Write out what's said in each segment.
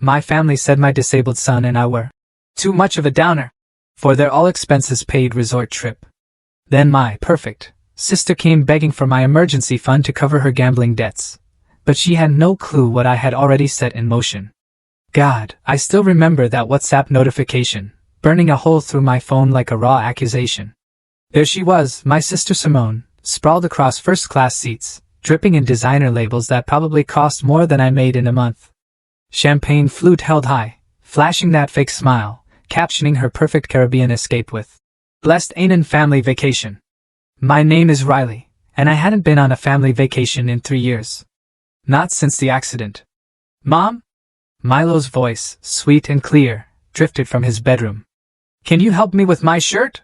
My family said my disabled son and I were too much of a downer for their all-expenses-paid resort trip. Then my perfect sister came begging for my emergency fund to cover her gambling debts. But she had no clue what I had already set in motion. God, I still remember that WhatsApp notification, burning a hole through my phone like a raw accusation. There she was, my sister Simone, sprawled across first-class seats, dripping in designer labels that probably cost more than I made in a month. Champagne flute held high, flashing that fake smile, captioning her perfect Caribbean escape with, "Blessed Anan family vacation." My name is Riley, and I hadn't been on a family vacation in 3 years. Not since the accident. "Mom?" Milo's voice, sweet and clear, drifted from his bedroom. "Can you help me with my shirt?"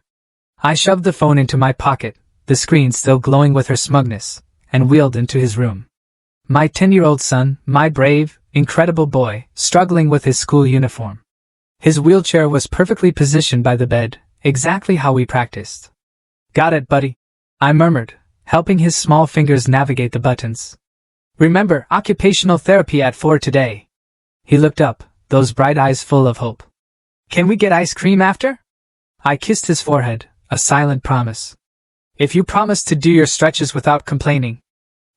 I shoved the phone into my pocket, the screen still glowing with her smugness, and wheeled into his room. My 10-year-old son, my brave, incredible boy, struggling with his school uniform. His wheelchair was perfectly positioned by the bed, exactly how we practiced. "Got it, buddy," I murmured, helping his small fingers navigate the buttons. "Remember, occupational therapy at 4 today." He looked up, those bright eyes full of hope. "Can we get ice cream after?" I kissed his forehead, a silent promise. "If you promise to do your stretches without complaining."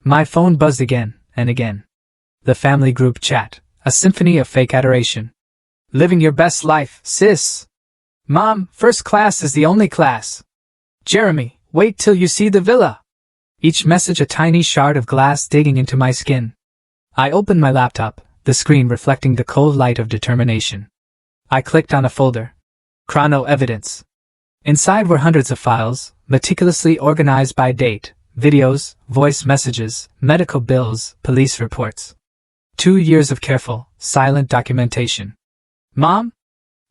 My phone buzzed again and again. The family group chat, a symphony of fake adoration. "Living your best life, sis." "Mom, first class is the only class." "Jeremy, wait till you see the villa." Each message a tiny shard of glass digging into my skin. I opened my laptop, the screen reflecting the cold light of determination. I clicked on a folder. Chrono evidence. Inside were hundreds of files, meticulously organized by date, videos, voice messages, medical bills, police reports. 2 years of careful, silent documentation. "Mom?"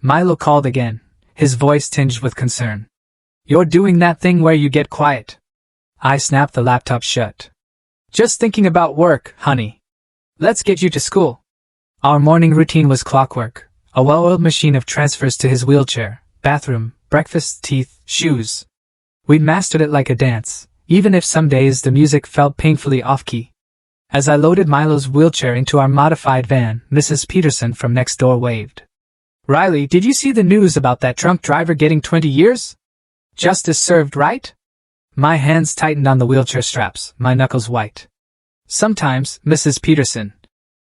Milo called again, his voice tinged with concern. "You're doing that thing where you get quiet." I snapped the laptop shut. "Just thinking about work, honey. Let's get you to school." Our morning routine was clockwork, a well-oiled machine of transfers to his wheelchair, bathroom, breakfast, teeth, shoes. We'd mastered it like a dance, even if some days the music felt painfully off-key. As I loaded Milo's wheelchair into our modified van, Mrs. Peterson from next door waved. "Riley, did you see the news about that drunk driver getting 20 years? Justice served, right?" My hands tightened on the wheelchair straps, my knuckles white. "Sometimes, Mrs. Peterson,"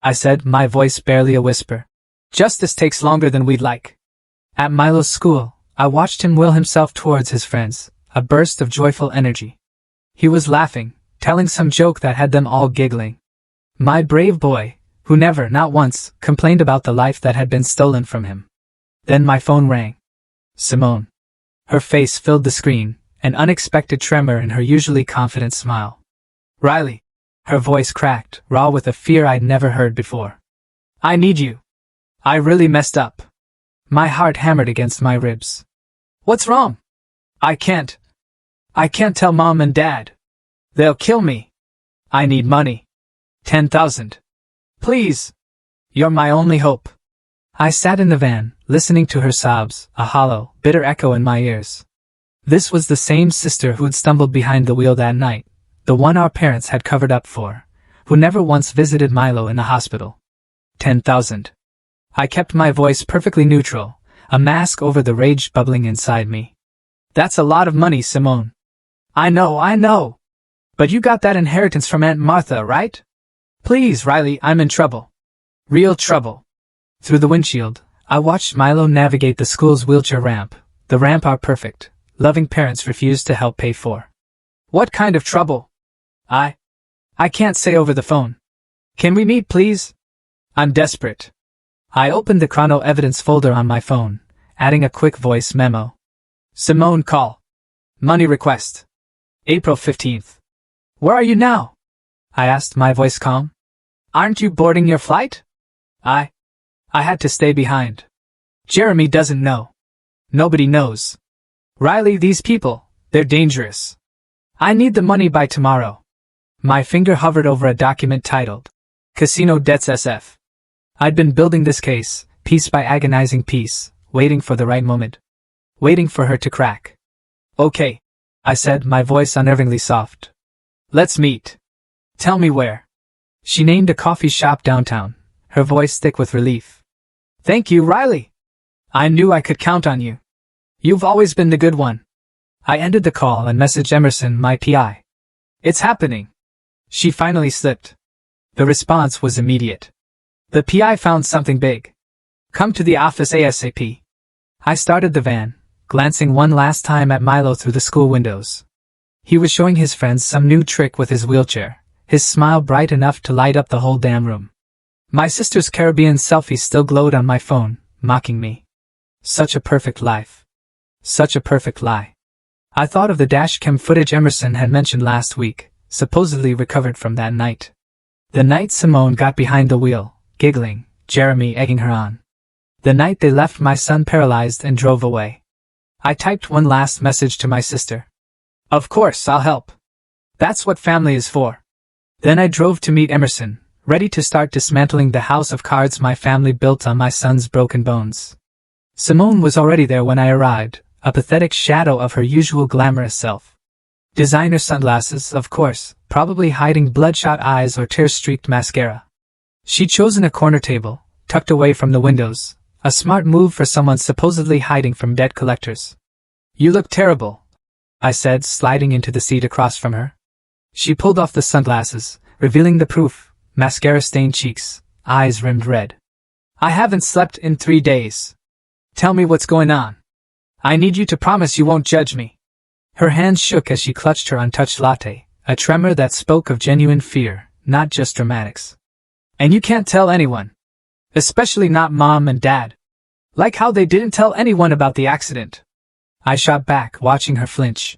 I said, my voice barely a whisper. "Justice takes longer than we'd like." At Milo's school, I watched him will himself towards his friends, a burst of joyful energy. He was laughing, telling some joke that had them all giggling. My brave boy, who never, not once, complained about the life that had been stolen from him. Then my phone rang. Simone. Her face filled the screen, an unexpected tremor in her usually confident smile. "Riley." Her voice cracked, raw with a fear I'd never heard before. "I need you. I really messed up." My heart hammered against my ribs. "What's wrong?" I can't tell Mom and Dad. They'll kill me. I need money. 10,000. Please. You're my only hope." I sat in the van, listening to her sobs, a hollow, bitter echo in my ears. This was the same sister who'd stumbled behind the wheel that night, the one our parents had covered up for, who never once visited Milo in the hospital. 10,000. I kept my voice perfectly neutral, a mask over the rage bubbling inside me. "That's a lot of money, Simone." I know. But you got that inheritance from Aunt Martha, right? Please, Riley, I'm in trouble. Real trouble." Through the windshield, I watched Milo navigate the school's wheelchair ramp, the ramp our perfect, loving parents refused to help pay for. "What kind of trouble?" I can't say over the phone. "Can we meet, please? I'm desperate." I opened the chrono evidence folder on my phone, adding a quick voice memo. "Simone call. Money request. April 15th. "Where are you now?" I asked, my voice calm. "Aren't you boarding your flight?" I had to stay behind. "Jeremy doesn't know. Nobody knows. Riley, these people, they're dangerous. I need the money by tomorrow." My finger hovered over a document titled, Casino Debts SF. I'd been building this case, piece by agonizing piece, waiting for the right moment. Waiting for her to crack. "Okay," I said, my voice unnervingly soft. "Let's meet. Tell me where." She named a coffee shop downtown, her voice thick with relief. Thank you, Riley. I knew I could count on you. You've always been the good one. I ended the call and messaged Emerson, my PI. It's happening. She finally slipped. The response was immediate. The PI found something big. Come to the office ASAP. I started the van, glancing one last time at Milo through the school windows. He was showing his friends some new trick with his wheelchair, his smile bright enough to light up the whole damn room. My sister's Caribbean selfie still glowed on my phone, mocking me. Such a perfect life. Such a perfect lie. I thought of the dashcam footage Emerson had mentioned last week, supposedly recovered from that night. The night Simone got behind the wheel, giggling, Jeremy egging her on. The night they left my son paralyzed and drove away. I typed one last message to my sister. Of course, I'll help. That's what family is for. Then I drove to meet Emerson, ready to start dismantling the house of cards my family built on my son's broken bones. Simone was already there when I arrived, a pathetic shadow of her usual glamorous self. Designer sunglasses, of course, probably hiding bloodshot eyes or tear-streaked mascara. She'd chosen a corner table, tucked away from the windows, a smart move for someone supposedly hiding from debt collectors. You look terrible, I said, sliding into the seat across from her. She pulled off the sunglasses, revealing the proof, mascara-stained cheeks, eyes rimmed red. I haven't slept in 3 days. Tell me what's going on. I need you to promise you won't judge me. Her hands shook as she clutched her untouched latte, a tremor that spoke of genuine fear, not just dramatics. And you can't tell anyone. Especially not Mom and Dad. Like how they didn't tell anyone about the accident. I shot back, watching her flinch.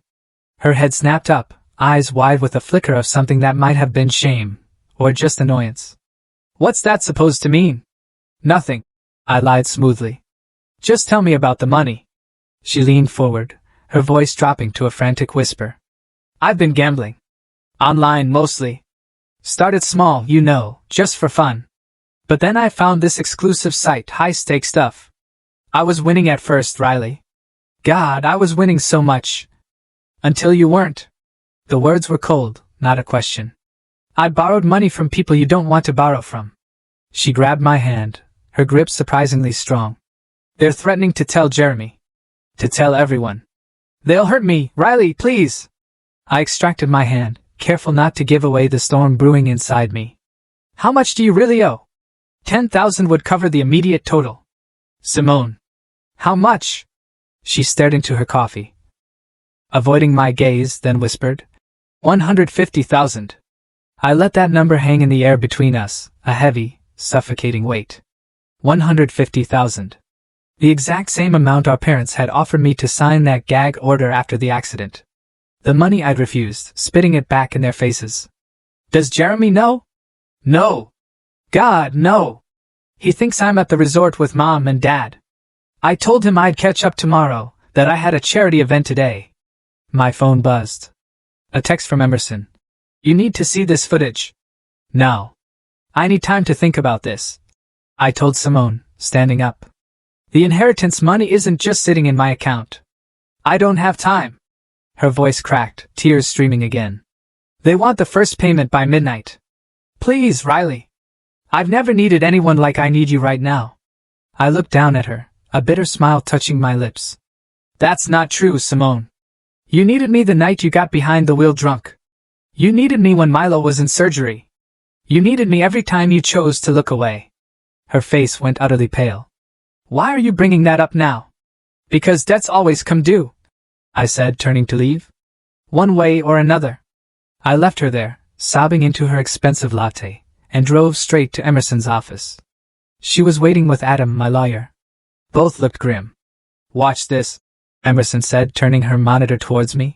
Her head snapped up, eyes wide with a flicker of something that might have been shame, or just annoyance. What's that supposed to mean? Nothing, I lied smoothly. Just tell me about the money. She leaned forward, her voice dropping to a frantic whisper. I've been gambling. Online mostly. Started small, you know, just for fun. But then I found this exclusive site, high-stakes stuff. I was winning at first, Riley. God, I was winning so much. Until you weren't. The words were cold, not a question. I borrowed money from people you don't want to borrow from. She grabbed my hand, her grip surprisingly strong. They're threatening to tell Jeremy. To tell everyone. They'll hurt me, Riley, please. I extracted my hand, careful not to give away the storm brewing inside me. How much do you really owe? 10,000 would cover the immediate total. Simone. How much? She stared into her coffee. Avoiding my gaze, then whispered, 150,000. I let that number hang in the air between us, a heavy, suffocating weight. 150,000. The exact same amount our parents had offered me to sign that gag order after the accident. The money I'd refused, spitting it back in their faces. Does Jeremy know? No. God, no. He thinks I'm at the resort with Mom and Dad. I told him I'd catch up tomorrow, that I had a charity event today. My phone buzzed. A text from Emerson. You need to see this footage. No. I need time to think about this. I told Simone, standing up. The inheritance money isn't just sitting in my account. I don't have time. Her voice cracked, tears streaming again. They want the first payment by midnight. Please, Riley. I've never needed anyone like I need you right now. I looked down at her, a bitter smile touching my lips. That's not true, Simone. You needed me the night you got behind the wheel drunk. You needed me when Milo was in surgery. You needed me every time you chose to look away. Her face went utterly pale. Why are you bringing that up now? Because debts always come due, I said, turning to leave. One way or another. I left her there, sobbing into her expensive latte, and drove straight to Emerson's office. She was waiting with Adam, my lawyer. Both looked grim. Watch this, Emerson said, turning her monitor towards me.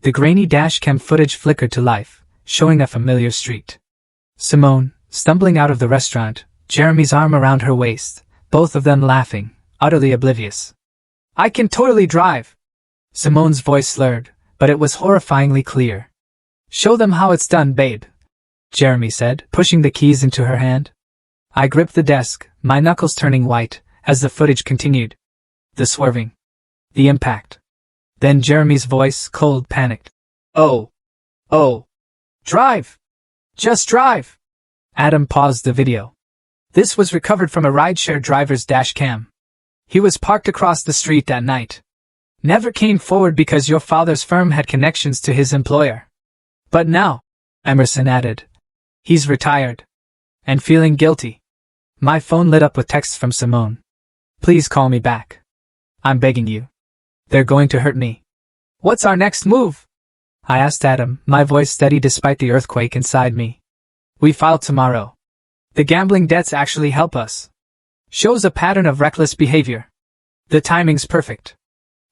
The grainy dashcam footage flickered to life, showing a familiar street. Simone, stumbling out of the restaurant, Jeremy's arm around her waist, both of them laughing, utterly oblivious. I can totally drive. Simone's voice slurred, but it was horrifyingly clear. Show them how it's done, babe, Jeremy said, pushing the keys into her hand. I gripped the desk, my knuckles turning white, as the footage continued. The swerving. The impact. Then Jeremy's voice, cold, panicked. Oh. Drive! Just drive! Adam paused the video. This was recovered from a rideshare driver's dash cam. He was parked across the street that night. Never came forward because your father's firm had connections to his employer. But now, Emerson added, he's retired. And feeling guilty. My phone lit up with texts from Simone. Please call me back. I'm begging you. They're going to hurt me. What's our next move? I asked Adam, my voice steady despite the earthquake inside me. We file tomorrow. The gambling debts actually help us. Shows a pattern of reckless behavior. The timing's perfect.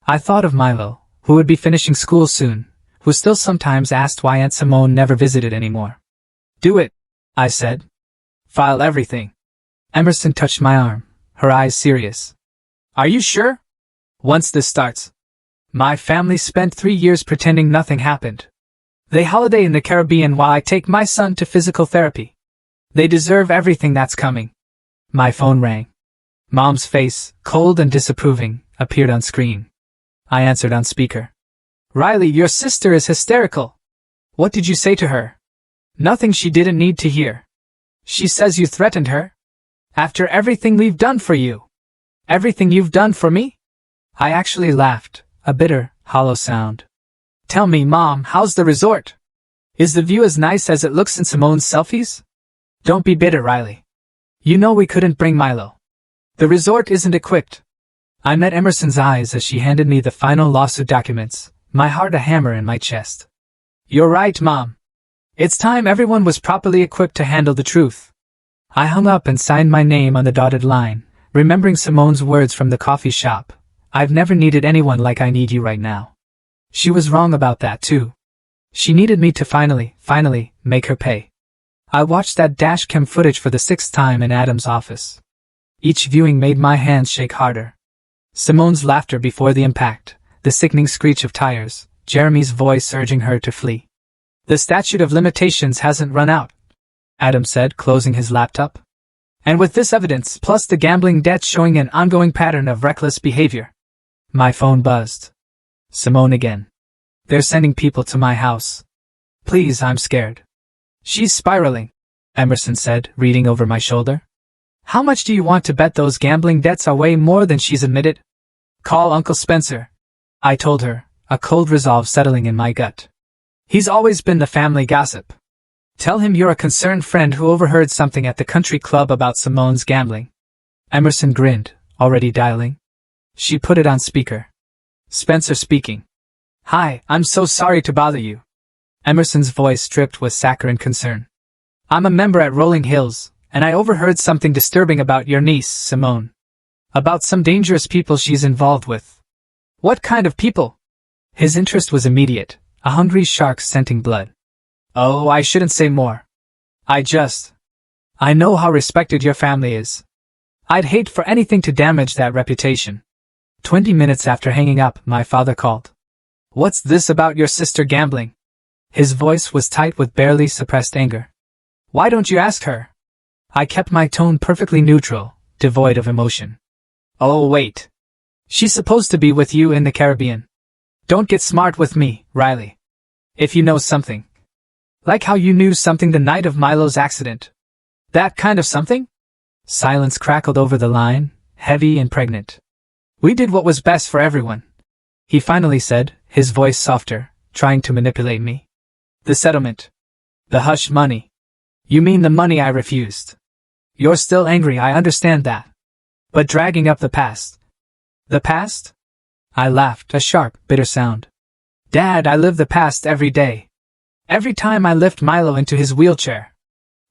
I thought of Milo, who would be finishing school soon, who still sometimes asked why Aunt Simone never visited anymore. Do it, I said. File everything. Emerson touched my arm, her eyes serious. Are you sure? Once this starts. My family spent 3 years pretending nothing happened. They holiday in the Caribbean while I take my son to physical therapy. They deserve everything that's coming. My phone rang. Mom's face, cold and disapproving, appeared on screen. I answered on speaker. Riley, your sister is hysterical. What did you say to her? Nothing she didn't need to hear. She says you threatened her. After everything we've done for you. Everything you've done for me? I actually laughed, a bitter, hollow sound. Tell me, Mom, how's the resort? Is the view as nice as it looks in Simone's selfies? Don't be bitter, Riley. You know we couldn't bring Milo. The resort isn't equipped. I met Emerson's eyes as she handed me the final lawsuit documents, my heart a hammer in my chest. You're right, Mom. It's time everyone was properly equipped to handle the truth. I hung up and signed my name on the dotted line, remembering Simone's words from the coffee shop. I've never needed anyone like I need you right now. She was wrong about that too. She needed me to finally, make her pay. I watched that dash cam footage for the 6th time in Adam's office. Each viewing made my hands shake harder. Simone's laughter before the impact, the sickening screech of tires, Jeremy's voice urging her to flee. The statute of limitations hasn't run out, Adam said, closing his laptop. And with this evidence, plus the gambling debts showing an ongoing pattern of reckless behavior. My phone buzzed. Simone again. They're sending people to my house. Please, I'm scared. She's spiraling, Emerson said, reading over my shoulder. How much do you want to bet those gambling debts are way more than she's admitted? Call Uncle Spencer, I told her, a cold resolve settling in my gut. He's always been the family gossip. Tell him you're a concerned friend who overheard something at the country club about Simone's gambling. Emerson grinned, already dialing. She put it on speaker. Spencer speaking. Hi, I'm so sorry to bother you. Emerson's voice dripped with saccharine concern. I'm a member at Rolling Hills, and I overheard something disturbing about your niece, Simone. About some dangerous people she's involved with. What kind of people? His interest was immediate, a hungry shark scenting blood. Oh, I shouldn't say more. I know how respected your family is. I'd hate for anything to damage that reputation. 20 minutes after hanging up, my father called. What's this about your sister gambling? His voice was tight with barely suppressed anger. Why don't you ask her? I kept my tone perfectly neutral, devoid of emotion. Oh, wait. She's supposed to be with you in the Caribbean. Don't get smart with me, Riley. If you know something. Like how you knew something the night of Milo's accident. That kind of something? Silence crackled over the line, heavy and pregnant. We did what was best for everyone. He finally said, his voice softer, trying to manipulate me. The settlement. The hush money. You mean the money I refused. You're still angry, I understand that. But dragging up the past. The past? I laughed, a sharp, bitter sound. Dad, I live the past every day. Every time I lift Milo into his wheelchair.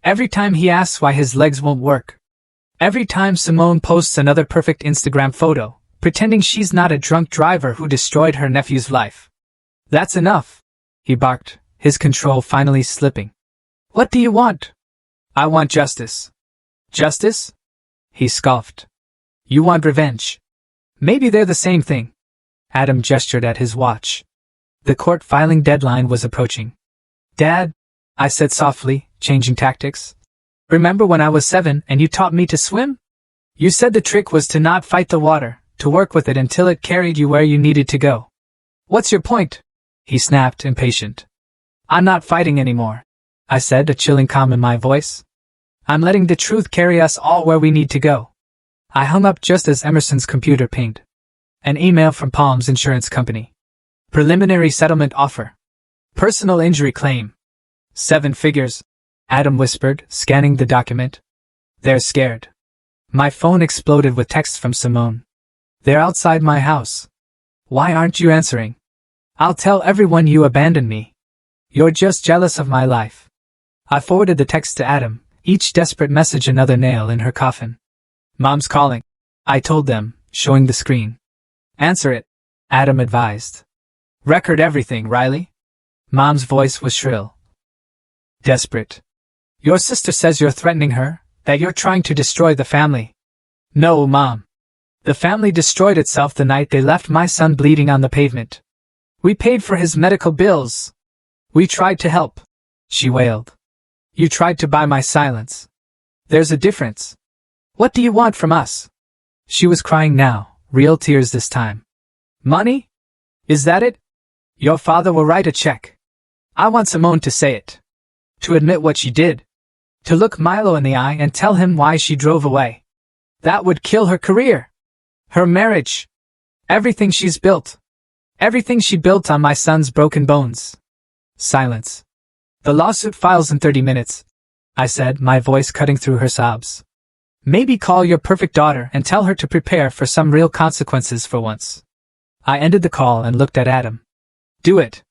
Every time he asks why his legs won't work. Every time Simone posts another perfect Instagram photo, pretending she's not a drunk driver who destroyed her nephew's life. That's enough, he barked, his control finally slipping. What do you want? I want justice. Justice? He scoffed. You want revenge. Maybe they're the same thing. Adam gestured at his watch. The court filing deadline was approaching. Dad, I said softly, changing tactics. Remember when I was 7 and you taught me to swim? You said the trick was to not fight the water, to work with it until it carried you where you needed to go. What's your point? He snapped, impatient. I'm not fighting anymore, I said, a chilling calm in my voice. I'm letting the truth carry us all where we need to go. I hung up just as Emerson's computer pinged. An email from Palm's insurance company. Preliminary settlement offer. Personal injury claim. 7 figures, Adam whispered, scanning the document. They're scared. My phone exploded with texts from Simone. They're outside my house. Why aren't you answering? I'll tell everyone you abandoned me. You're just jealous of my life. I forwarded the text to Adam, each desperate message another nail in her coffin. Mom's calling, I told them, showing the screen. Answer it, Adam advised. Record everything, Riley. Mom's voice was shrill. Desperate. Your sister says you're threatening her, that you're trying to destroy the family. No, Mom. The family destroyed itself the night they left my son bleeding on the pavement. We paid for his medical bills. We tried to help, she wailed. You tried to buy my silence. There's a difference. What do you want from us? She was crying now, real tears this time. Money? Is that it? Your father will write a check. I want Simone to say it. To admit what she did. To look Milo in the eye and tell him why she drove away. That would kill her career. Her marriage. Everything she's built. Everything she built on my son's broken bones. Silence. The lawsuit files in 30 minutes, I said, my voice cutting through her sobs. Maybe call your perfect daughter and tell her to prepare for some real consequences for once. I ended the call and looked at Adam. Do it.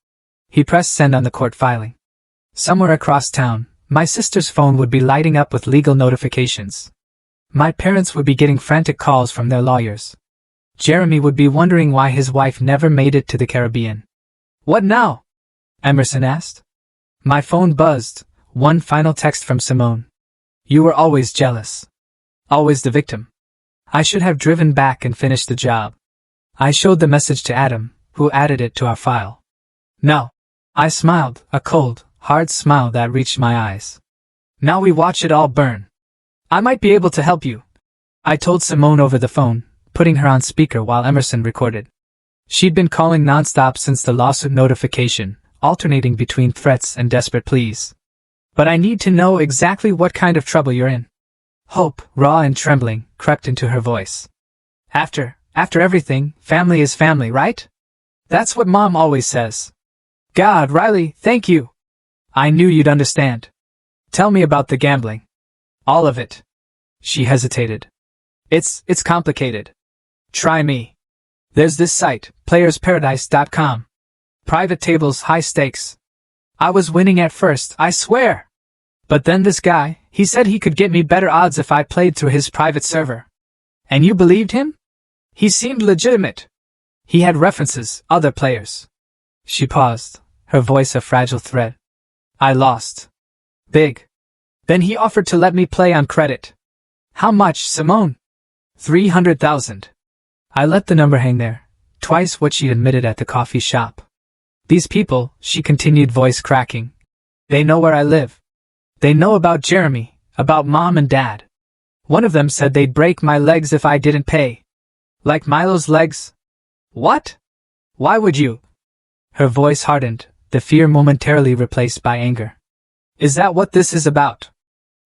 He pressed send on the court filing. Somewhere across town, my sister's phone would be lighting up with legal notifications. My parents would be getting frantic calls from their lawyers. Jeremy would be wondering why his wife never made it to the Caribbean. What now? Emerson asked. My phone buzzed, one final text from Simone. You were always jealous. Always the victim. I should have driven back and finished the job. I showed the message to Adam, who added it to our file. No. I smiled, a cold, hard smile that reached my eyes. Now we watch it all burn. I might be able to help you, I told Simone over the phone, putting her on speaker while Emerson recorded. She'd been calling nonstop since the lawsuit notification, alternating between threats and desperate pleas. But I need to know exactly what kind of trouble you're in. Hope, raw and trembling, crept into her voice. After everything, family is family, right? That's what Mom always says. God, Riley, thank you. I knew you'd understand. Tell me about the gambling. All of it. She hesitated. It's complicated. Try me. There's this site, playersparadise.com. Private tables, high stakes. I was winning at first, I swear. But then this guy, he said he could get me better odds if I played through his private server. And you believed him? He seemed legitimate. He had references, other players. She paused, her voice a fragile thread. I lost. Big. Then he offered to let me play on credit. How much, Simone? 300,000. I let the number hang there, twice what she admitted at the coffee shop. These people, she continued, voice cracking. They know where I live. They know about Jeremy, about Mom and Dad. One of them said they'd break my legs if I didn't pay. Like Milo's legs? What? Why would you? Her voice hardened, the fear momentarily replaced by anger. Is that what this is about?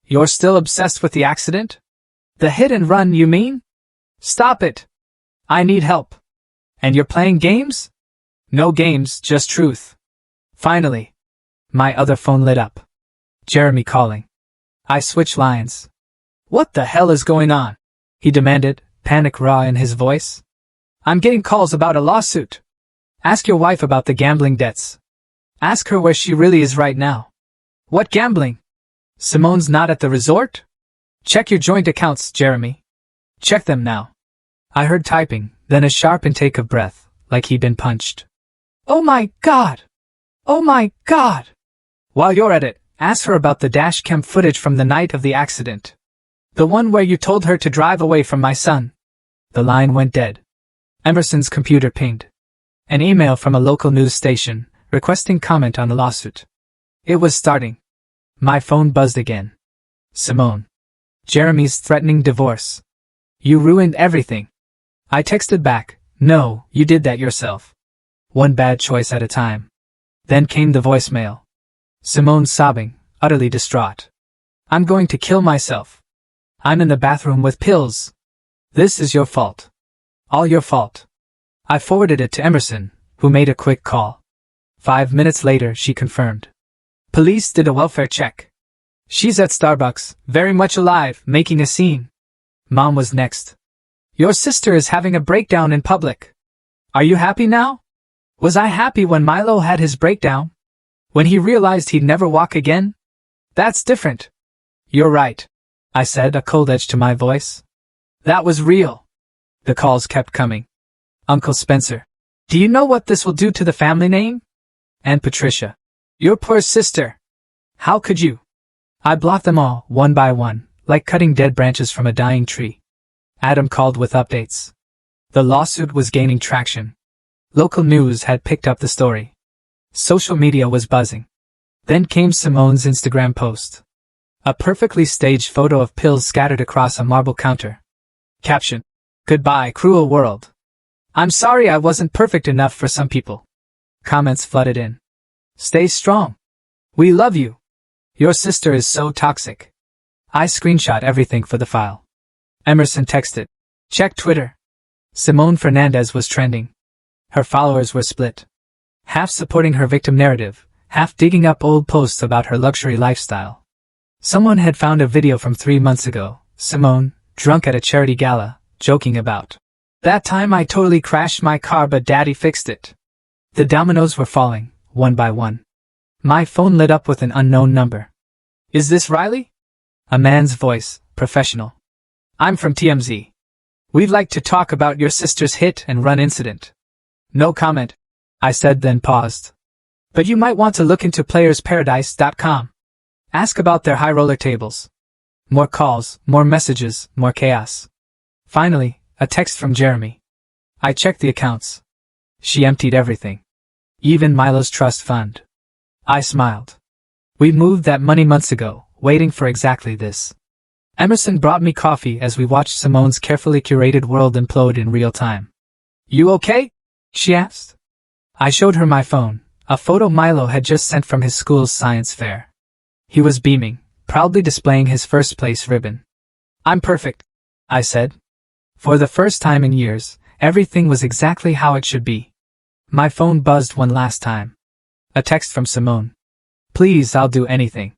You're still obsessed with the accident? The hit and run, you mean? Stop it. I need help. And you're playing games? No games, just truth. Finally. My other phone lit up. Jeremy calling. I switched lines. What the hell is going on? He demanded, panic raw in his voice. I'm getting calls about a lawsuit. Ask your wife about the gambling debts. Ask her where she really is right now. What gambling? Simone's not at the resort? Check your joint accounts, Jeremy. Check them now. I heard typing, then a sharp intake of breath, like he'd been punched. Oh my God! Oh my God! While you're at it, ask her about the dash cam footage from the night of the accident. The one where you told her to drive away from my son. The line went dead. Emerson's computer pinged. An email from a local news station, requesting comment on the lawsuit. It was starting. My phone buzzed again. Simone. Jeremy's threatening divorce. You ruined everything. I texted back, no, you did that yourself. One bad choice at a time. Then came the voicemail. Simone sobbing, utterly distraught. I'm going to kill myself. I'm in the bathroom with pills. This is your fault. All your fault. I forwarded it to Emerson, who made a quick call. 5 minutes later, she confirmed. Police did a welfare check. She's at Starbucks, very much alive, making a scene. Mom was next. Your sister is having a breakdown in public. Are you happy now? Was I happy when Milo had his breakdown? When he realized he'd never walk again? That's different. You're right, I said, a cold edge to my voice. That was real. The calls kept coming. Uncle Spencer. Do you know what this will do to the family name? Aunt Patricia. Your poor sister. How could you? I blocked them all, one by one, like cutting dead branches from a dying tree. Adam called with updates. The lawsuit was gaining traction. Local news had picked up the story. Social media was buzzing. Then came Simone's Instagram post. A perfectly staged photo of pills scattered across a marble counter. Caption. Goodbye, cruel world. I'm sorry I wasn't perfect enough for some people. Comments flooded in. Stay strong. We love you. Your sister is so toxic. I screenshot everything for the file. Emerson texted. Check Twitter. Simone Fernandez was trending. Her followers were split. Half supporting her victim narrative, half digging up old posts about her luxury lifestyle. Someone had found a video from 3 months ago, Simone, drunk at a charity gala, joking about. That time I totally crashed my car but Daddy fixed it. The dominoes were falling, one by one. My phone lit up with an unknown number. Is this Riley? A man's voice, professional. I'm from TMZ. We'd like to talk about your sister's hit and run incident. No comment, I said, then paused. But you might want to look into playersparadise.com. Ask about their high roller tables. More calls, more messages, more chaos. Finally, a text from Jeremy. I checked the accounts. She emptied everything. Even Milo's trust fund. I smiled. We moved that money months ago, waiting for exactly this. Emerson brought me coffee as we watched Simone's carefully curated world implode in real time. You okay? She asked. I showed her my phone, a photo Milo had just sent from his school's science fair. He was beaming, proudly displaying his first place ribbon. I'm perfect, I said. For the first time in years, everything was exactly how it should be. My phone buzzed one last time. A text from Simone. Please, I'll do anything.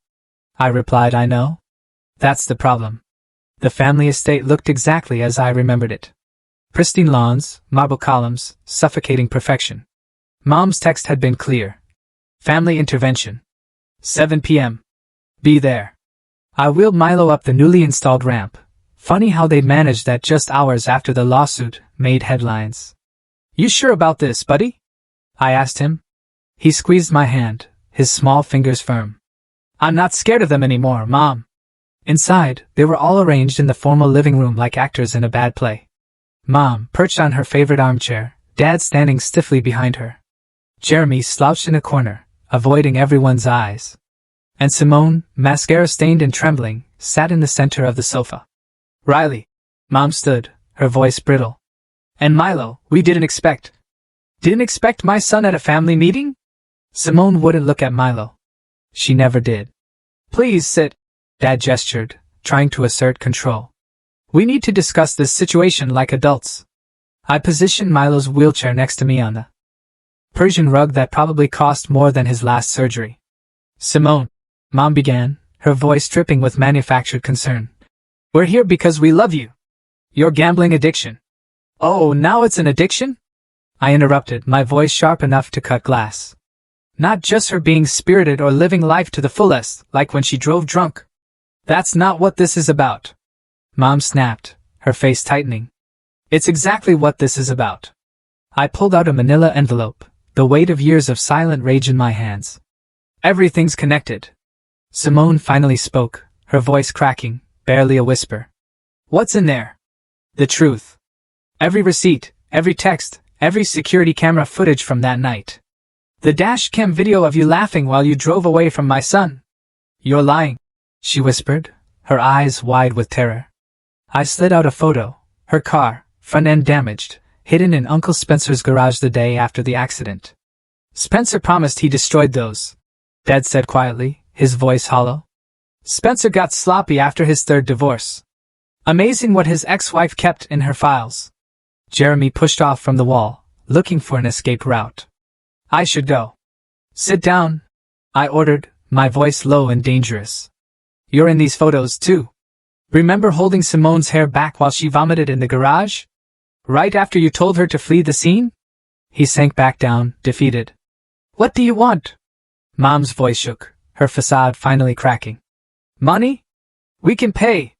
I replied, I know. That's the problem. The family estate looked exactly as I remembered it. Pristine lawns, marble columns, suffocating perfection. Mom's text had been clear. Family intervention. 7 p.m. Be there. I wheeled Milo up the newly installed ramp. Funny how they'd managed that just hours after the lawsuit made headlines. You sure about this, buddy? I asked him. He squeezed my hand, his small fingers firm. I'm not scared of them anymore, Mom. Inside, they were all arranged in the formal living room like actors in a bad play. Mom perched on her favorite armchair, Dad standing stiffly behind her. Jeremy slouched in a corner, avoiding everyone's eyes. And Simone, mascara-stained and trembling, sat in the center of the sofa. Riley. Mom stood, her voice brittle. And Milo, we didn't expect. Didn't expect my son at a family meeting? Simone wouldn't look at Milo. She never did. Please sit, Dad gestured, trying to assert control. We need to discuss this situation like adults. I positioned Milo's wheelchair next to me on the Persian rug that probably cost more than his last surgery. Simone, Mom began, her voice dripping with manufactured concern. We're here because we love you. Your gambling addiction. Oh, now it's an addiction? I interrupted, my voice sharp enough to cut glass. Not just her being spirited or living life to the fullest, like when she drove drunk. That's not what this is about. Mom snapped, her face tightening. It's exactly what this is about. I pulled out a manila envelope, the weight of years of silent rage in my hands. Everything's connected. Simone finally spoke, her voice cracking, barely a whisper. What's in there? The truth. Every receipt, every text, every security camera footage from that night. The dash cam video of you laughing while you drove away from my son. You're lying, she whispered, her eyes wide with terror. I slid out a photo, her car, front end damaged, hidden in Uncle Spencer's garage the day after the accident. Spencer promised he destroyed those, Dad said quietly, his voice hollow. Spencer got sloppy after his third divorce. Amazing what his ex-wife kept in her files. Jeremy pushed off from the wall, looking for an escape route. I should go. Sit down, I ordered, my voice low and dangerous. You're in these photos too. Remember holding Simone's hair back while she vomited in the garage? Right after you told her to flee the scene? He sank back down, defeated. What do you want? Mom's voice shook, her facade finally cracking. Money? We can pay.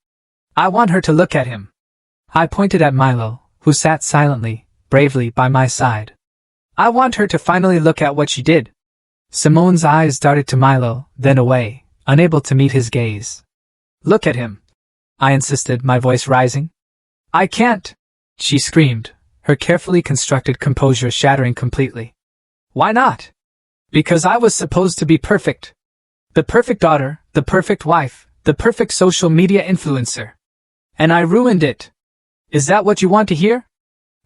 I want her to look at him. I pointed at Milo, who sat silently, bravely by my side. I want her to finally look at what she did. Simone's eyes darted to Milo, then away, unable to meet his gaze. Look at him, I insisted, my voice rising. I can't, she screamed, her carefully constructed composure shattering completely. Why not? Because I was supposed to be perfect. The perfect daughter, the perfect wife, the perfect social media influencer. And I ruined it. Is that what you want to hear?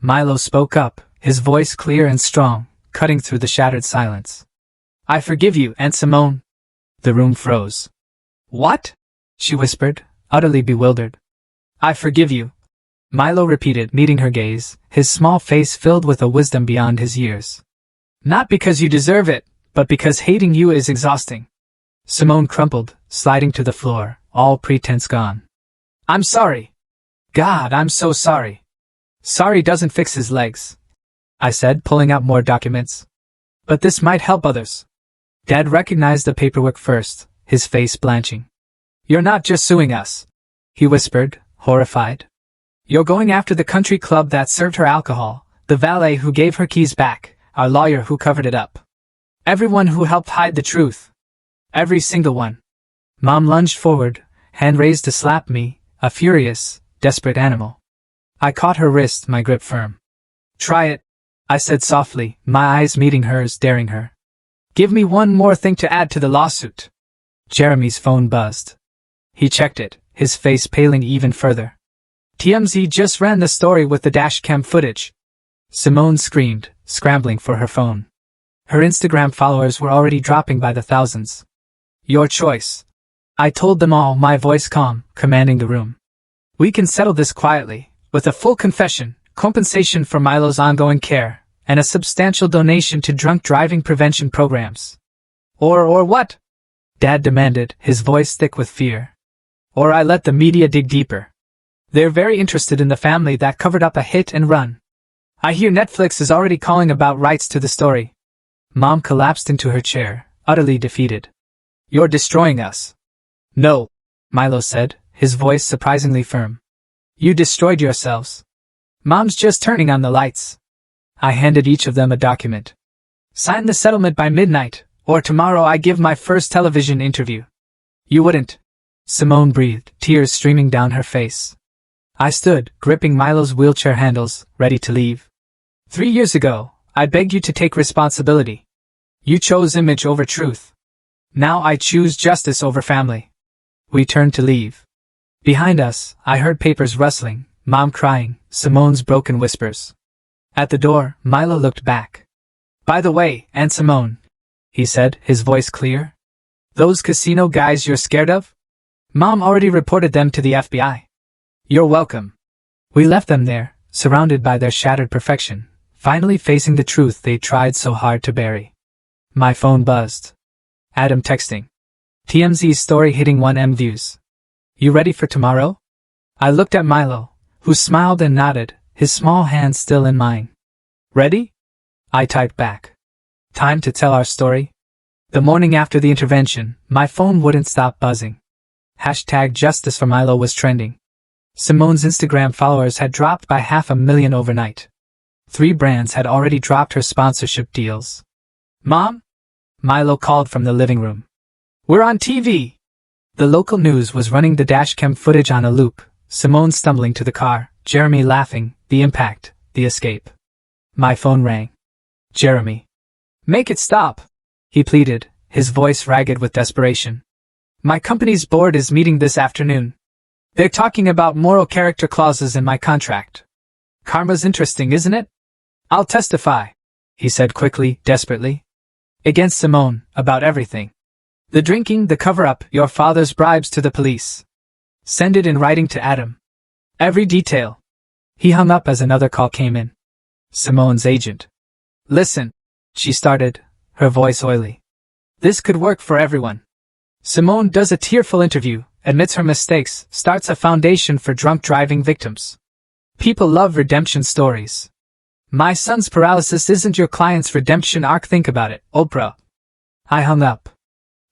Milo spoke up, his voice clear and strong, cutting through the shattered silence. I forgive you, Aunt Simone. The room froze. What? She whispered, utterly bewildered. I forgive you. Milo repeated, meeting her gaze, his small face filled with a wisdom beyond his years. Not because you deserve it, but because hating you is exhausting. Simone crumpled, sliding to the floor, all pretense gone. I'm sorry. God, I'm so sorry. Sorry doesn't fix his legs, I said, pulling out more documents. But this might help others. Dad recognized the paperwork first, his face blanching. You're not just suing us, he whispered, horrified. You're going after the country club that served her alcohol, the valet who gave her keys back, our lawyer who covered it up. Everyone who helped hide the truth. Every single one. Mom lunged forward, hand raised to slap me, a furious, desperate animal. I caught her wrist, my grip firm. Try it, I said softly, my eyes meeting hers, daring her. Give me one more thing to add to the lawsuit. Jeremy's phone buzzed. He checked it, his face paling even further. TMZ just ran the story with the dashcam footage. Simone screamed, scrambling for her phone. Her Instagram followers were already dropping by the thousands. Your choice. I told them all, my voice calm, commanding the room. We can settle this quietly, with a full confession, compensation for Milo's ongoing care, and a substantial donation to drunk driving prevention programs. Or what? Dad demanded, his voice thick with fear. Or I let the media dig deeper. They're very interested in the family that covered up a hit and run. I hear Netflix is already calling about rights to the story. Mom collapsed into her chair, utterly defeated. You're destroying us. No, Milo said, his voice surprisingly firm. You destroyed yourselves. Mom's just turning on the lights. I handed each of them a document. Sign the settlement by midnight, or tomorrow I give my first television interview. You wouldn't. Simone breathed, tears streaming down her face. I stood, gripping Milo's wheelchair handles, ready to leave. 3 years ago, I begged you to take responsibility. You chose image over truth. Now I choose justice over family. We turned to leave. Behind us, I heard papers rustling, Mom crying, Simone's broken whispers. At the door, Milo looked back. By the way, Aunt Simone, he said, his voice clear. Those casino guys you're scared of? Mom already reported them to the FBI. You're welcome. We left them there, surrounded by their shattered perfection, finally facing the truth they tried so hard to bury. My phone buzzed. Adam texting. TMZ's story hitting 1M views. You ready for tomorrow? I looked at Milo, who smiled and nodded, his small hand still in mine. Ready? I typed back. Time to tell our story. The morning after the intervention, my phone wouldn't stop buzzing. Hashtag Justice for Milo was trending. Simone's Instagram followers had dropped by 500,000 overnight. 3 brands had already dropped her sponsorship deals. Mom? Milo called from the living room. We're on TV. The local news was running the dashcam footage on a loop, Simone stumbling to the car, Jeremy laughing, the impact, the escape. My phone rang. Jeremy. Make it stop, he pleaded, his voice ragged with desperation. My company's board is meeting this afternoon. They're talking about moral character clauses in my contract. Karma's interesting, isn't it? I'll testify, he said quickly, desperately. Against Simone, about everything. The drinking, the cover-up, your father's bribes to the police. Send it in writing to Adam. Every detail. He hung up as another call came in. Simone's agent. Listen, she started, her voice oily. This could work for everyone. Simone does a tearful interview, admits her mistakes, starts a foundation for drunk driving victims. People love redemption stories. My son's paralysis isn't your client's redemption arc. Think about it, Oprah. I hung up.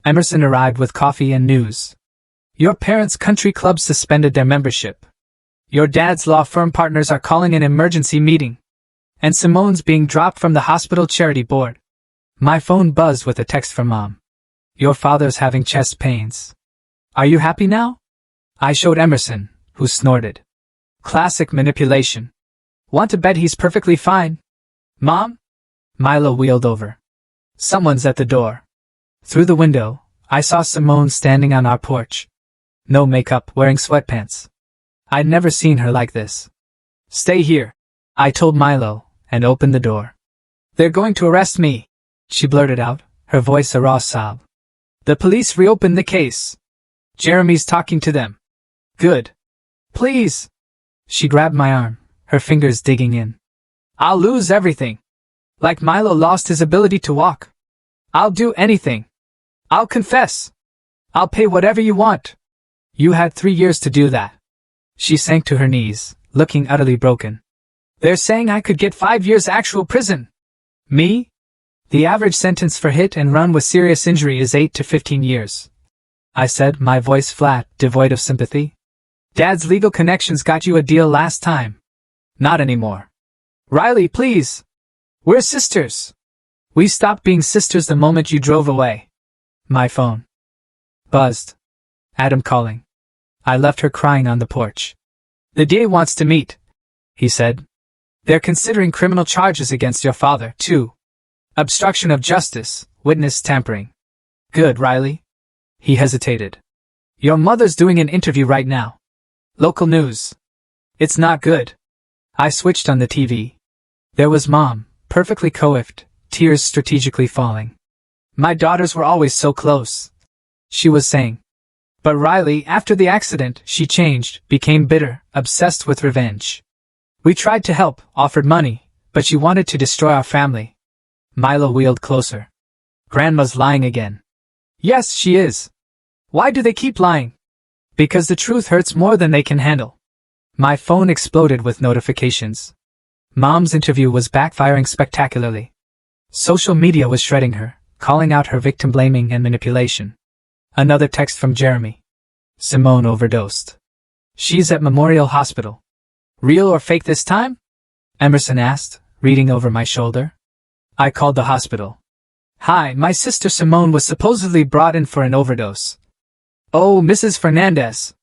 Emerson arrived with coffee and news. Your parents' country club suspended their membership. Your dad's law firm partners are calling an emergency meeting. And Simone's being dropped from the hospital charity board. My phone buzzed with a text from Mom. Your father's having chest pains. Are you happy now? I showed Emerson, who snorted. Classic manipulation. Want to bet he's perfectly fine? Mom? Milo wheeled over. Someone's at the door. Through the window, I saw Simone standing on our porch. No makeup, wearing sweatpants. I'd never seen her like this. Stay here, I told Milo, and opened the door. They're going to arrest me, she blurted out, her voice a raw sob. The police reopened the case. Jeremy's talking to them. Good. Please. She grabbed my arm, her fingers digging in. I'll lose everything. Like Milo lost his ability to walk. I'll do anything. I'll confess. I'll pay whatever you want. You had 3 years to do that. She sank to her knees, looking utterly broken. They're saying I could get 5 years actual prison. Me? The average sentence for hit and run with serious injury is 8 to 15 years. I said, my voice flat, devoid of sympathy. Dad's legal connections got you a deal last time. Not anymore. Riley, please. We're sisters. We stopped being sisters the moment you drove away. My phone buzzed. Adam calling. I left her crying on the porch. The DA wants to meet, he said. They're considering criminal charges against your father, too. Obstruction of justice, witness tampering. Good, Riley. He hesitated. Your mother's doing an interview right now. Local news. It's not good. I switched on the TV. There was Mom, perfectly coiffed, tears strategically falling. My daughters were always so close, she was saying. But Riley, after the accident, she changed, became bitter, obsessed with revenge. We tried to help, offered money, but she wanted to destroy our family. Milo wheeled closer. Grandma's lying again. Yes, she is. Why do they keep lying? Because the truth hurts more than they can handle. My phone exploded with notifications. Mom's interview was backfiring spectacularly. Social media was shredding her, calling out her victim blaming and manipulation. Another text from Jeremy. Simone overdosed. She's at Memorial Hospital. Real or fake this time? Emerson asked, reading over my shoulder. I called the hospital. Hi, my sister Simone was supposedly brought in for an overdose. Oh, Mrs. Fernandez.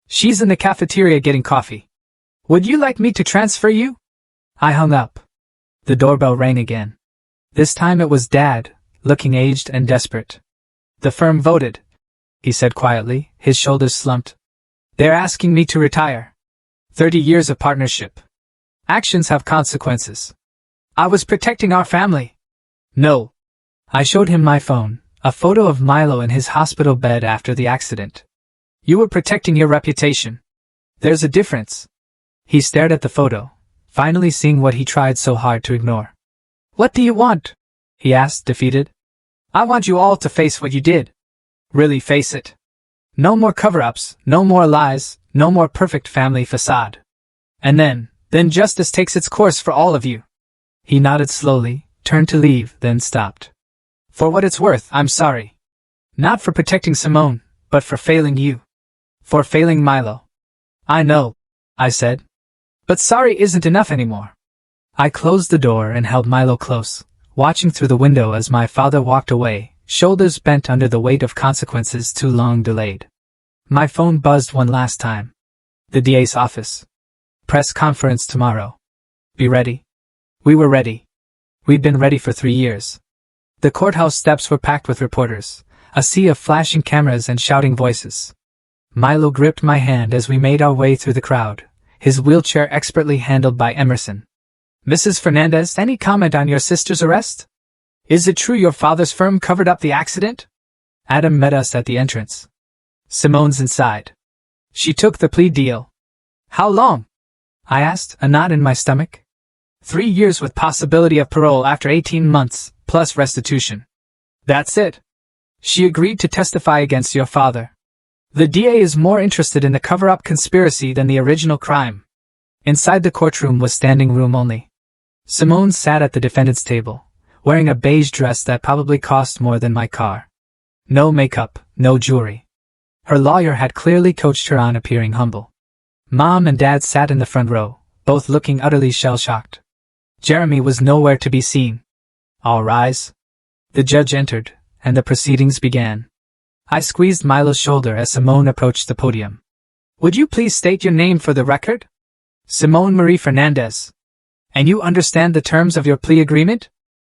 She's in the cafeteria getting coffee. Would you like me to transfer you? I hung up. The doorbell rang again. This time it was Dad, looking aged and desperate. The firm voted, he said quietly, his shoulders slumped. They're asking me to retire. 30 years of partnership. Actions have consequences. I was protecting our family. No. I showed him my phone, a photo of Milo in his hospital bed after the accident. You were protecting your reputation. There's a difference. He stared at the photo, finally seeing what he tried so hard to ignore. What do you want? He asked, defeated. I want you all to face what you did. Really face it. No more cover-ups, no more lies, no more perfect family facade. And then justice takes its course for all of you. He nodded slowly, turned to leave, then stopped. For what it's worth, I'm sorry. Not for protecting Simone, but for failing you. For failing Milo. I know, I said. But sorry isn't enough anymore. I closed the door and held Milo close, watching through the window as my father walked away, shoulders bent under the weight of consequences too long delayed. My phone buzzed one last time. The DA's office. Press conference tomorrow. Be ready. We were ready. We'd been ready for 3 years. The courthouse steps were packed with reporters, a sea of flashing cameras and shouting voices. Milo gripped my hand as we made our way through the crowd, his wheelchair expertly handled by Emerson. Mrs. Fernandez, any comment on your sister's arrest? Is it true your father's firm covered up the accident? Adam met us at the entrance. Simone's inside. She took the plea deal. How long? I asked, a knot in my stomach. 3 years with possibility of parole after 18 months, plus restitution. That's it. She agreed to testify against your father. The DA is more interested in the cover-up conspiracy than the original crime. Inside the courtroom was standing room only. Simone sat at the defendant's table, wearing a beige dress that probably cost more than my car. No makeup, no jewelry. Her lawyer had clearly coached her on appearing humble. Mom and Dad sat in the front row, both looking utterly shell-shocked. Jeremy was nowhere to be seen. All rise. The judge entered, and the proceedings began. I squeezed Milo's shoulder as Simone approached the podium. Would you please state your name for the record? Simone Marie Fernandez. And you understand the terms of your plea agreement?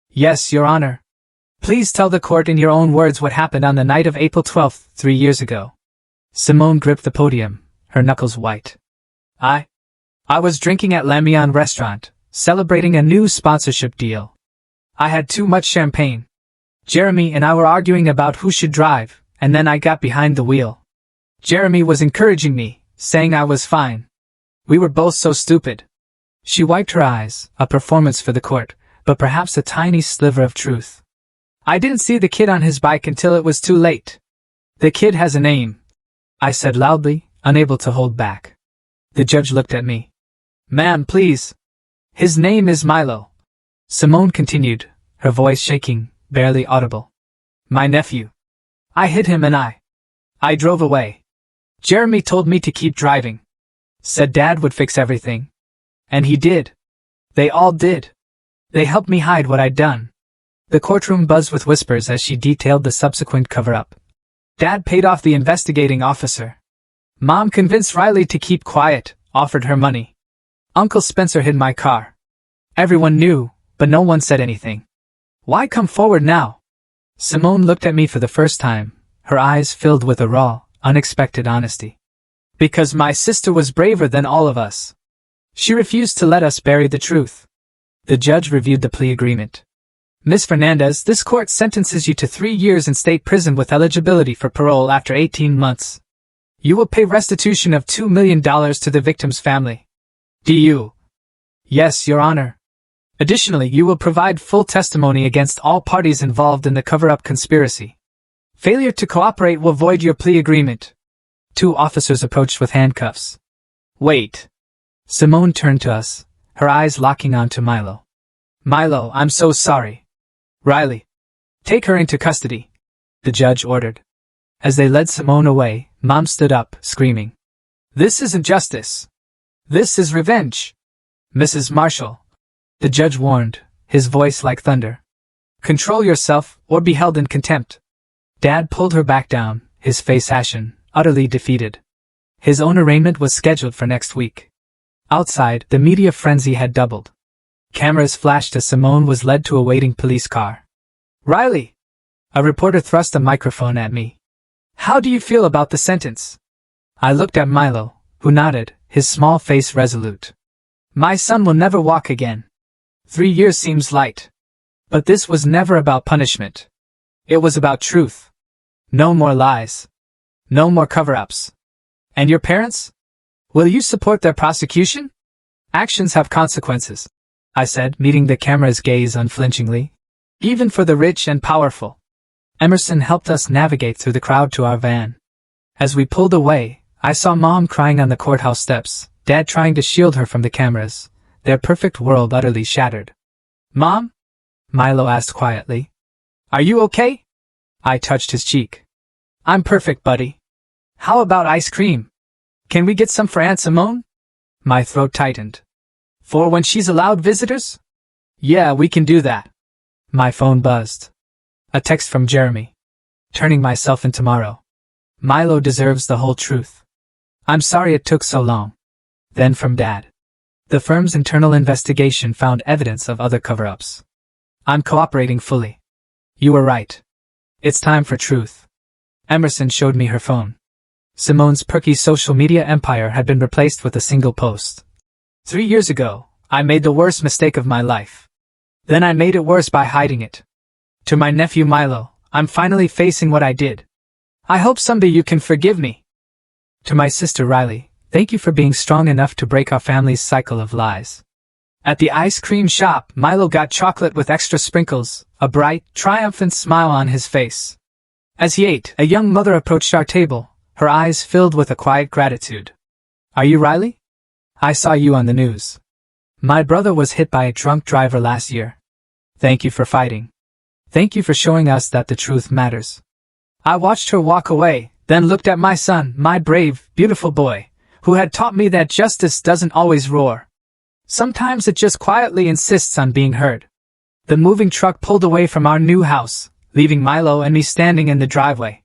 Yes, Your Honor. Please tell the court in your own words what happened on the night of April 12, 3 years ago. Simone gripped the podium, her knuckles white. I was drinking at Lamian restaurant, celebrating a new sponsorship deal. I had too much champagne. Jeremy and I were arguing about who should drive, and then I got behind the wheel. Jeremy was encouraging me, saying I was fine. We were both so stupid. She wiped her eyes, a performance for the court, but perhaps a tiny sliver of truth. I didn't see the kid on his bike until it was too late. The kid has a name, I said loudly, unable to hold back. The judge looked at me. Ma'am, please. His name is Milo. Simone continued, her voice shaking, barely audible. My nephew. I hit him and I drove away. Jeremy told me to keep driving. Said Dad would fix everything. And he did. They all did. They helped me hide what I'd done. The courtroom buzzed with whispers as she detailed the subsequent cover-up. Dad paid off the investigating officer. Mom convinced Riley to keep quiet, offered her money. Uncle Spencer hid my car. Everyone knew, but no one said anything. Why come forward now? Simone looked at me for the first time, her eyes filled with a raw, unexpected honesty. Because my sister was braver than all of us. She refused to let us bury the truth. The judge reviewed the plea agreement. Miss Fernandez, this court sentences you to 3 years in state prison with eligibility for parole after 18 months. You will pay restitution of $2 million to the victim's family. Do you? Yes, Your Honor. Additionally, you will provide full testimony against all parties involved in the cover-up conspiracy. Failure to cooperate will void your plea agreement. 2 officers approached with handcuffs. Wait. Simone turned to us, her eyes locking onto Milo. Milo, I'm so sorry. Riley. Take her into custody, the judge ordered. As they led Simone away, Mom stood up, screaming. This isn't justice. This is revenge. Mrs. Marshall. The judge warned, his voice like thunder. Control yourself, or be held in contempt. Dad pulled her back down, his face ashen, utterly defeated. His own arraignment was scheduled for next week. Outside, the media frenzy had doubled. Cameras flashed as Simone was led to a waiting police car. Riley! A reporter thrust a microphone at me. How do you feel about the sentence? I looked at Milo, who nodded, his small face resolute. My son will never walk again. 3 years seems light. But this was never about punishment. It was about truth. No more lies. No more cover-ups. And your parents? Will you support their prosecution? Actions have consequences, I said, meeting the camera's gaze unflinchingly. Even for the rich and powerful. Emerson helped us navigate through the crowd to our van. As we pulled away, I saw Mom crying on the courthouse steps, Dad trying to shield her from the cameras, their perfect world utterly shattered. Mom? Milo asked quietly. Are you okay? I touched his cheek. I'm perfect, buddy. How about ice cream? Can we get some for Aunt Simone? My throat tightened. For when she's allowed visitors? Yeah, we can do that. My phone buzzed. A text from Jeremy. Turning myself in tomorrow. Milo deserves the whole truth. I'm sorry it took so long. Then from Dad. The firm's internal investigation found evidence of other cover-ups. I'm cooperating fully. You were right. It's time for truth. Emerson showed me her phone. Simone's perky social media empire had been replaced with a single post. 3 years ago, I made the worst mistake of my life. Then I made it worse by hiding it. To my nephew Milo, I'm finally facing what I did. I hope someday you can forgive me. To my sister Riley, thank you for being strong enough to break our family's cycle of lies. At the ice cream shop, Milo got chocolate with extra sprinkles, a bright, triumphant smile on his face. As he ate, a young mother approached our table, her eyes filled with a quiet gratitude. Are you Riley? I saw you on the news. My brother was hit by a drunk driver last year. Thank you for fighting. Thank you for showing us that the truth matters. I watched her walk away, then looked at my son, my brave, beautiful boy, who had taught me that justice doesn't always roar. Sometimes it just quietly insists on being heard. The moving truck pulled away from our new house, leaving Milo and me standing in the driveway.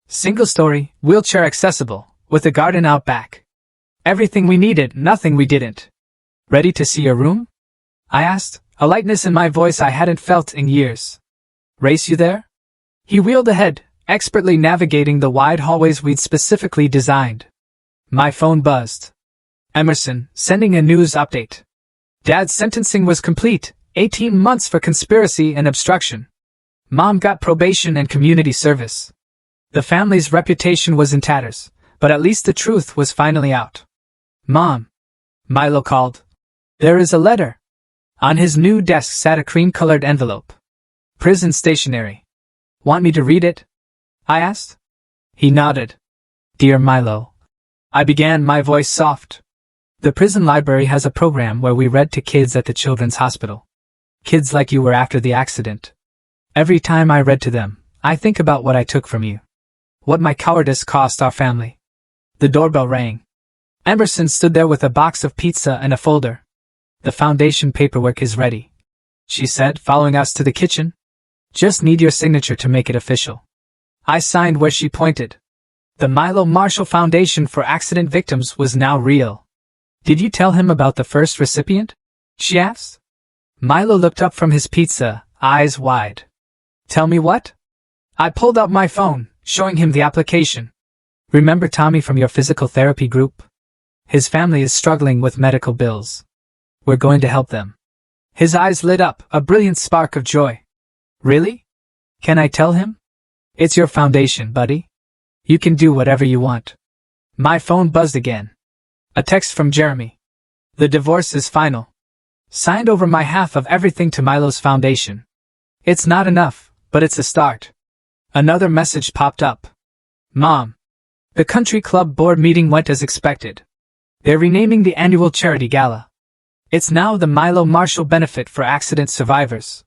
Single story, wheelchair accessible, with a garden out back. Everything we needed, nothing we didn't. Ready to see your room? I asked, a lightness in my voice I hadn't felt in years. Race you there? He wheeled ahead, expertly navigating the wide hallways we'd specifically designed. My phone buzzed. Emerson, sending a news update. Dad's sentencing was complete, 18 months for conspiracy and obstruction. Mom got probation and community service. The family's reputation was in tatters, but at least the truth was finally out. Mom. Milo called. There is a letter. On his new desk sat a cream-colored envelope. Prison stationery. Want me to read it? I asked. He nodded. Dear Milo. I began, my voice soft. The prison library has a program where we read to kids at the children's hospital. Kids like you were after the accident. Every time I read to them, I think about what I took from you. What my cowardice cost our family. The doorbell rang. Emerson stood there with a box of pizza and a folder. The foundation paperwork is ready, she said, following us to the kitchen. Just need your signature to make it official. I signed where she pointed. The Milo Marshall Foundation for Accident Victims was now real. Did you tell him about the first recipient? She asked. Milo looked up from his pizza, eyes wide. Tell me what? I pulled out my phone, showing him the application. Remember Tommy from your physical therapy group? His family is struggling with medical bills. We're going to help them. His eyes lit up, a brilliant spark of joy. Really? Can I tell him? It's your foundation, buddy. You can do whatever you want. My phone buzzed again. A text from Jeremy. The divorce is final. Signed over my half of everything to Milo's foundation. It's not enough, but it's a start. Another message popped up. Mom. The country club board meeting went as expected. They're renaming the annual charity gala. It's now the Milo Marshall Benefit for Accident Survivors.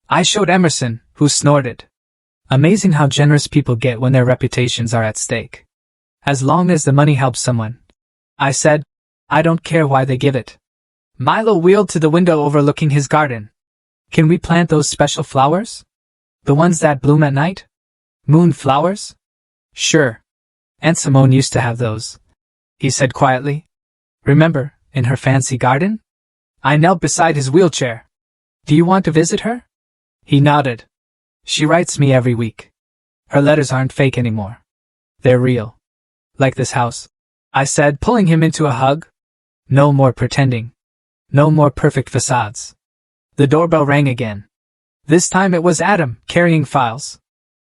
I showed Emerson, who snorted. Amazing how generous people get when their reputations are at stake. As long as the money helps someone. I said, I don't care why they give it. Milo wheeled to the window overlooking his garden. Can we plant those special flowers? The ones that bloom at night? Moon flowers? Sure. Aunt Simone used to have those, he said quietly. Remember, in her fancy garden? I knelt beside his wheelchair. Do you want to visit her? He nodded. She writes me every week. Her letters aren't fake anymore. They're real. Like this house, I said, pulling him into a hug. No more pretending. No more perfect facades. The doorbell rang again. This time it was Adam, carrying files.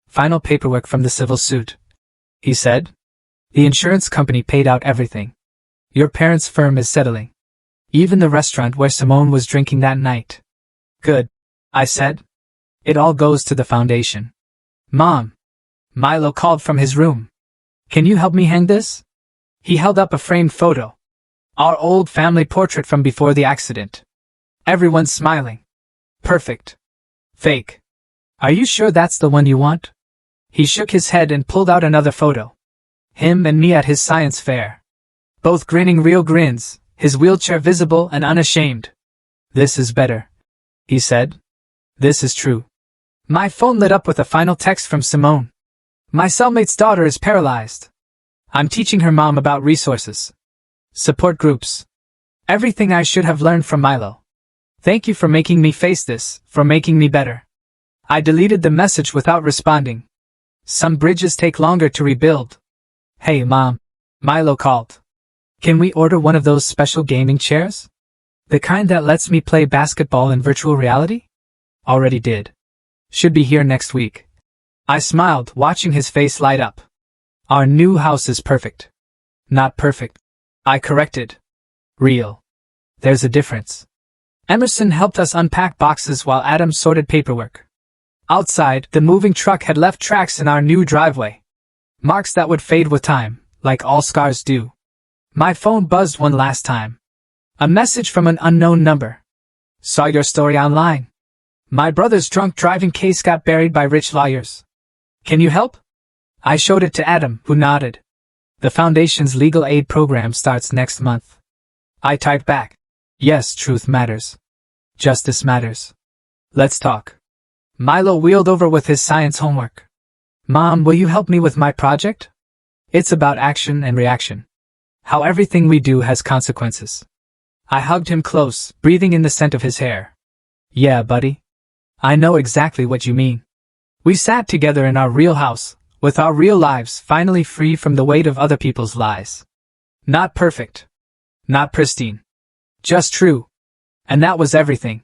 Final paperwork from the civil suit, he said. The insurance company paid out everything. Your parents' firm is settling. Even the restaurant where Simone was drinking that night. Good, I said. It all goes to the foundation. Mom. Milo called from his room. Can you help me hang this? He held up a framed photo. Our old family portrait from before the accident. Everyone's smiling. Perfect. Fake. Are you sure that's the one you want? He shook his head and pulled out another photo. Him and me at his science fair. Both grinning real grins, his wheelchair visible and unashamed. This is better, he said. This is true. My phone lit up with a final text from Simone. My cellmate's daughter is paralyzed. I'm teaching her mom about resources. Support groups. Everything I should have learned from Milo. Thank you for making me face this, for making me better. I deleted the message without responding. Some bridges take longer to rebuild. Hey Mom. Milo called. Can we order one of those special gaming chairs? The kind that lets me play basketball in virtual reality? Already did. Should be here next week. I smiled, watching his face light up. Our new house is perfect. Not perfect. I corrected. Real. There's a difference. Emerson helped us unpack boxes while Adam sorted paperwork. Outside, the moving truck had left tracks in our new driveway. Marks that would fade with time, like all scars do. My phone buzzed one last time. A message from an unknown number. Saw your story online. My brother's drunk driving case got buried by rich lawyers. Can you help? I showed it to Adam, who nodded. The Foundation's legal aid program starts next month. I typed back. Yes, truth matters. Justice matters. Let's talk. Milo wheeled over with his science homework. Mom, will you help me with my project? It's about action and reaction. How everything we do has consequences. I hugged him close, breathing in the scent of his hair. Yeah, buddy. I know exactly what you mean. We sat together in our real house, with our real lives finally free from the weight of other people's lies. Not perfect. Not pristine. Just true. And that was everything.